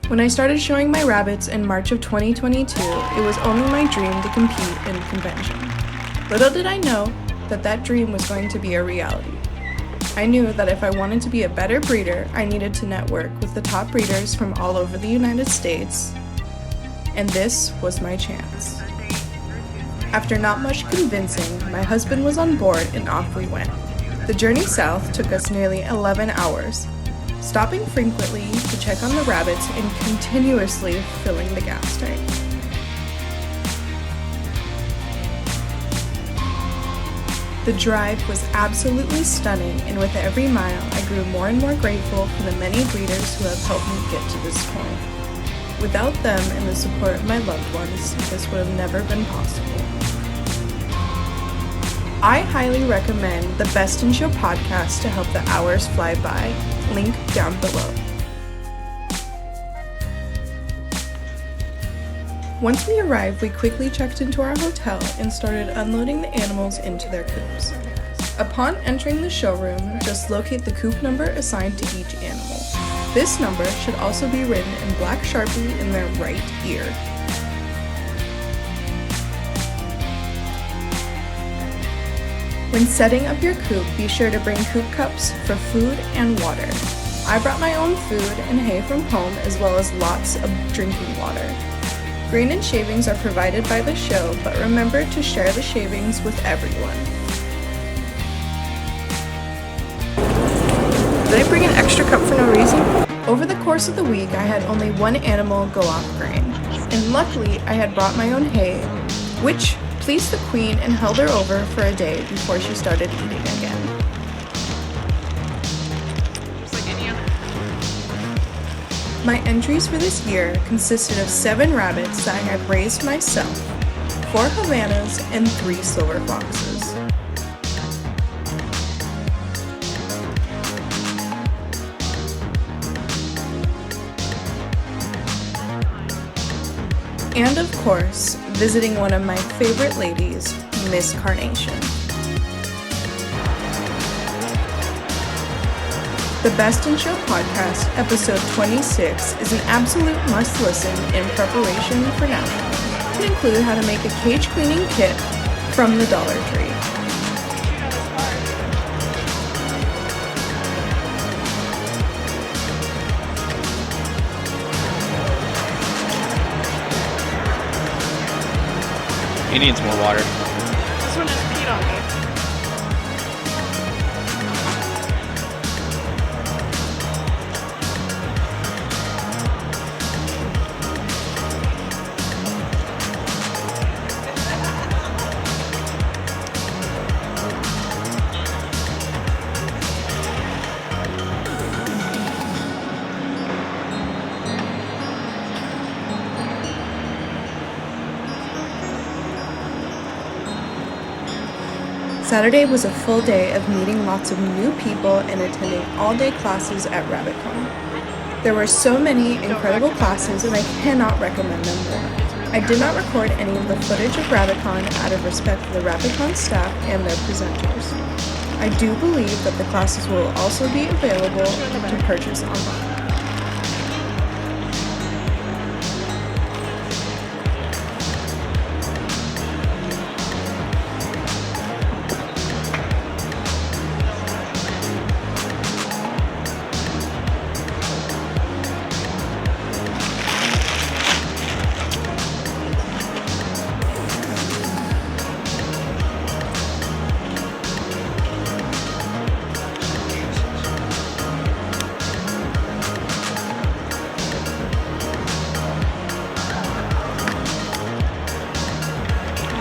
When I started showing my rabbits in March of 2022, it was only my dream to compete in convention. Little did I know that that dream was going to be a reality. I knew that if I wanted to be a better breeder, I needed to network with the top breeders from all over the United States, and this was my chance. After not much convincing, my husband was on board and off we went. The journey south took us nearly 11 hours, stopping frequently to check on the rabbits and continuously filling the gas tank. The drive was absolutely stunning, and with every mile, I grew more and more grateful for the many breeders who have helped me get to this point. Without them and the support of my loved ones, this would have never been possible. I highly recommend the Best in Show podcast to help the hours fly by. Link down below. Once we arrived, we quickly checked into our hotel and started unloading the animals into their coops. Upon entering the showroom, just locate the coop number assigned to each animal. This number should also be written in black Sharpie in their right ear. When setting up your coop, be sure to bring coop cups for food and water. I brought my own food and hay from home, as well as lots of drinking water. Grain and shavings are provided by the show, but remember to share the shavings with everyone. Did I bring an extra cup for no reason? Over the course of the week, I had only one animal go off grain, and luckily I had brought my own hay, which pleased the queen and held her over for a day before she started eating again. My entries for this year consisted of 7 rabbits that I had raised myself, 4 Havanas, and 3 silver foxes. And of course, visiting one of my favorite ladies, Miss Carnation. The Best in Show podcast, episode 26, is an absolute must-listen in preparation for nationals. It includes how to make a cage cleaning kit from the Dollar Tree. He needs more water. This one just peed on me. Saturday was a full day of meeting lots of new people and attending all-day classes at RabbitCon. There were so many incredible classes and I cannot recommend them more. I did not record any of the footage of RabbitCon out of respect for the RabbitCon staff and their presenters. I do believe that the classes will also be available to purchase online.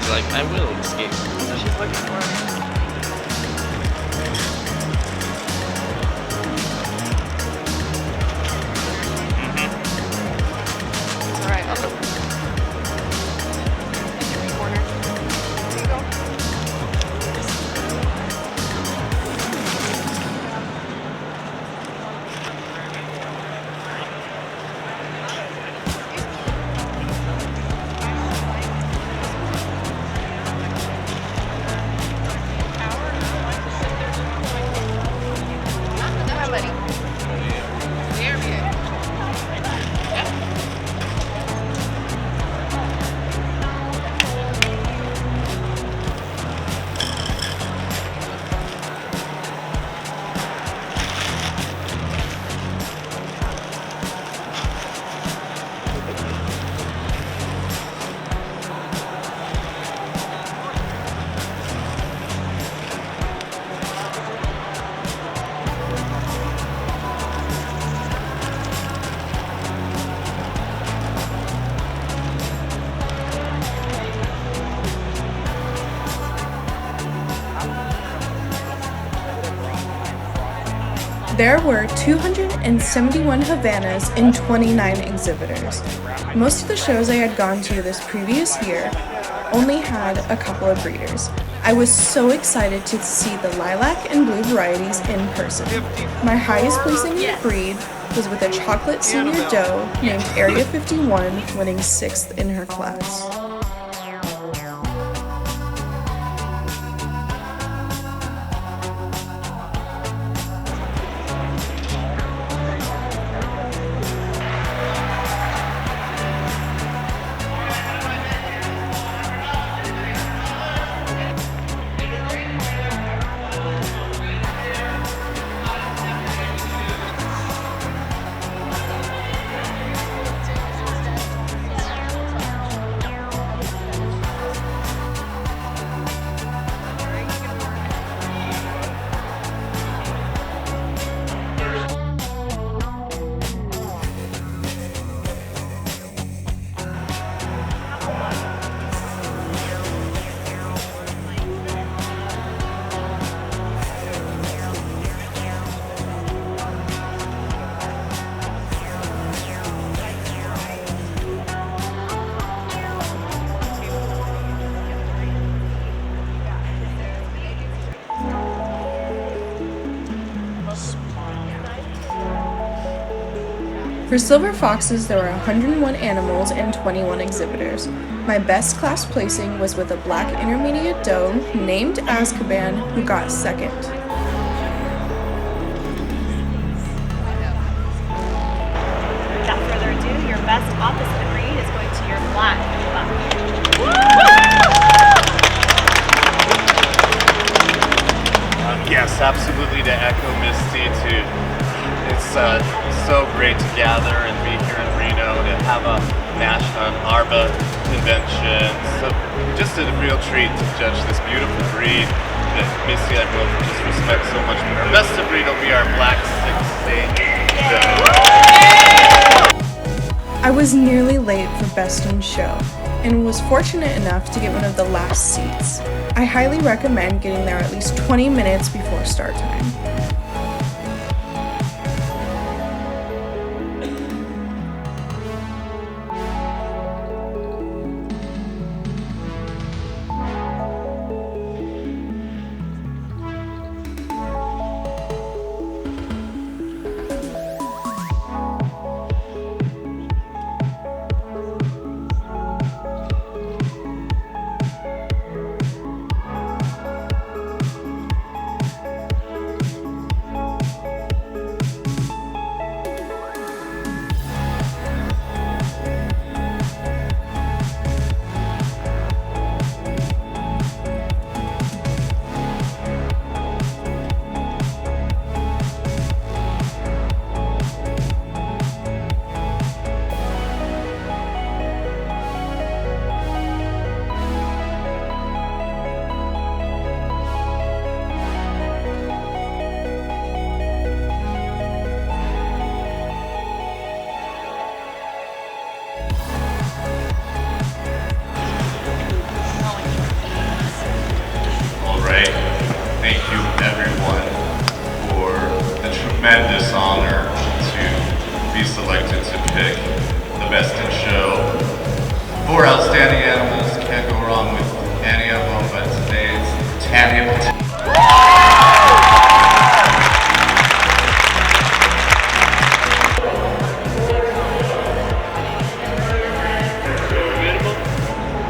Like, I will escape. So she's looking for me. Alright, I'll go. In the corner. There you go. There were 271 Havanas and 29 exhibitors. Most of the shows I had gone to this previous year only had a couple of breeders. I was so excited to see the lilac and blue varieties in person. My highest placing in the breed was with a chocolate senior doe named Area 51, winning 6th in her class. For silver foxes, there were 101 animals and 21 exhibitors. My best class placing was with a black intermediate doe named Azkaban, who got 2nd. Without further ado, your best opposite breed is going to your black buck. Yes, absolutely, to echo Misty, it's so great to gather and be here in Reno to have a ARBA Convention. So just a real treat to judge this beautiful breed that Misty I both just respect so much. The best of breed will be our black 6'8". I was nearly late for Best in Show and was fortunate enough to get one of the last seats. I highly recommend getting there at least 20 minutes before start time. Thank you everyone for the tremendous honor to be selected to pick the Best in Show. 4 outstanding animals, can't go wrong with any of them, but today it's Tanya.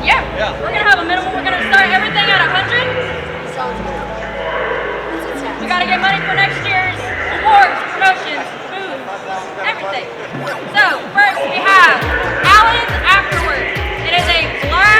Yeah, we're gonna have a minimum. We're gonna start everything at 100. We gotta get money for next year's awards, promotions, food, everything. So first we have Allen's Afterwards. It is a black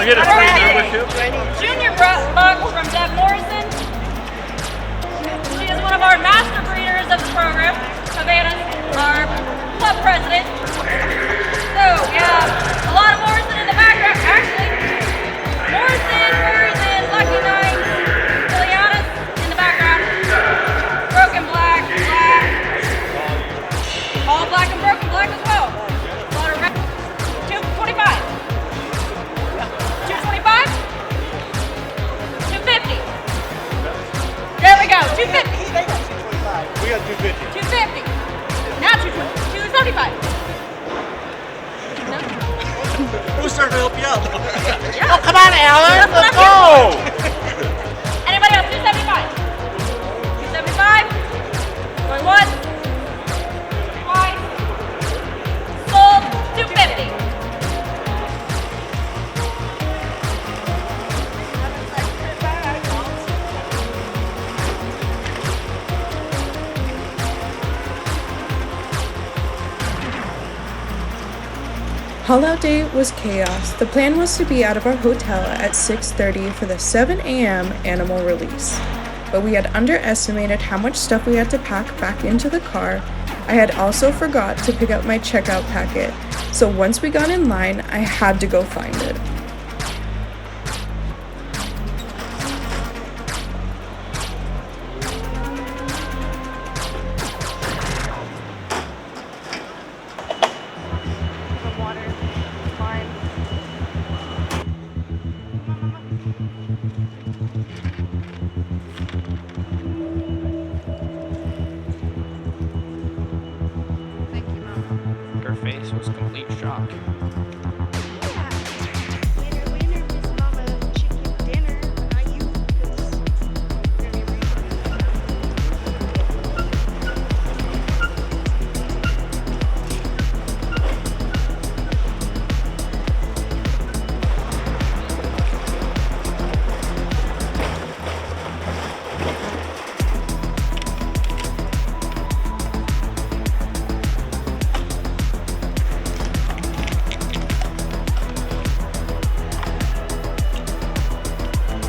get a picture with you? Junior buck from Deb Morrison. She is one of our master breeders of the program. Savannah, our club president. So we have a lot of Morrison in the background. Actually, Morrison, Morrison, Lucky Knight, Liliana's in the background. Broken black, black. All black and broken black as well. A lot of red. 225. 225. 250. There we go. 250. We got 250. 250. Now 275. No? We're starting to help you out. Yeah. Oh, come on, Alan. That's what Let's I'm go. Anybody else? 275. 275. Going once. Twice. Sold. 250. Haul out day was chaos. The plan was to be out of our hotel at 6:30 for the 7 a.m. animal release. But we had underestimated how much stuff we had to pack back into the car. I had also forgot to pick up my checkout packet, so once we got in line, I had to go find it. The water. Fine. Thank you, Mom. Her face was complete shock. Later, later, Miss Mama, chicken dinner, but not you, 'cause you're gonna be reading.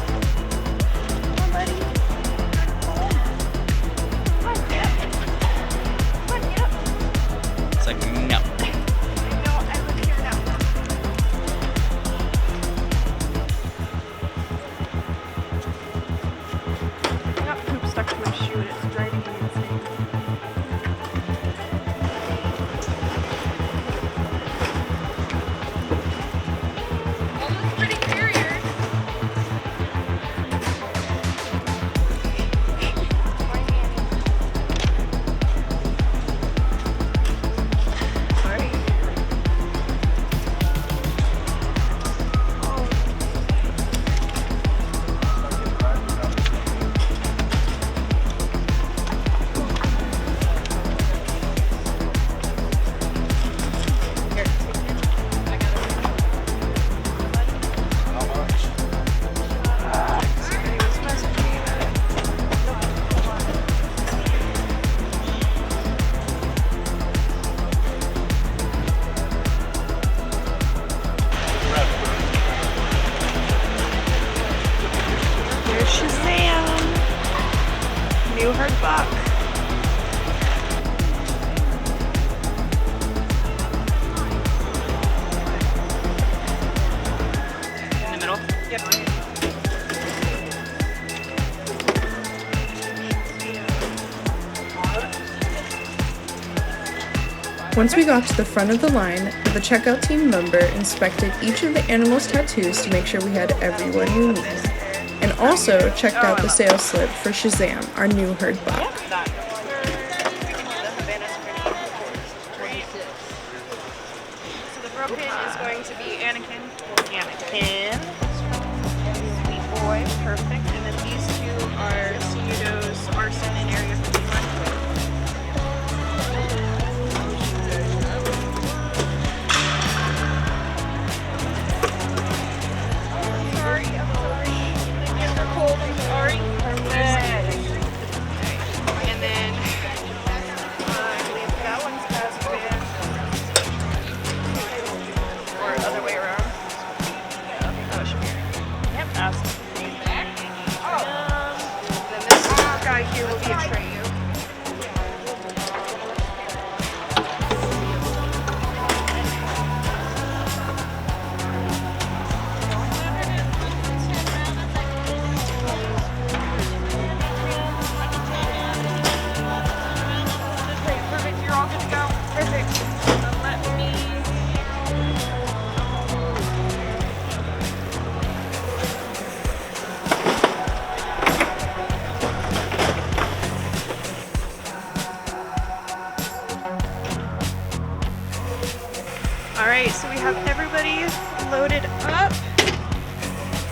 Come on, buddy. Come on, get up. Come on, get up. It's like, no. No, I live here now. I got poop stuck to my shoe and it's driving me insane. Almost pretty carrier. Sorry. Here's Shazam! New herd buck. In the middle? Once we got to the front of the line, the checkout team member inspected each of the animals' tattoos to make sure we had everyone we needed, and also checked out the sales slip for Shazam, our new herd buck. So the broken is going to be Anakin. Anakin. Sweet boy, perfect. And then these two are Pseudos, Arson, and Area 51. Sorry, I'm sorry. The kids are cold, I'm sorry. Perfect. And then by here will be a tray. Perfect, you're all good to go. Perfect. Let me. All right, so we have everybody loaded up.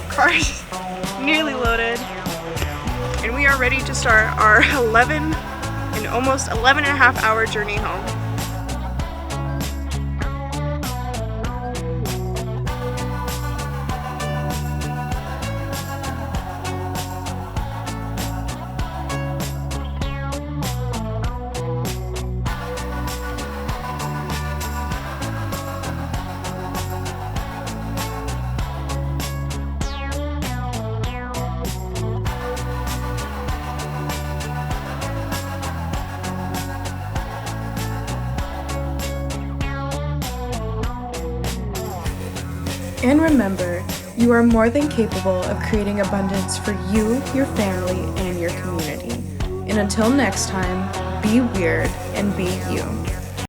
Cars nearly loaded. And we are ready to start our 11 and almost 11 and a half hour journey home. And remember, you are more than capable of creating abundance for you, your family, and your community. And until next time, be weird and be you.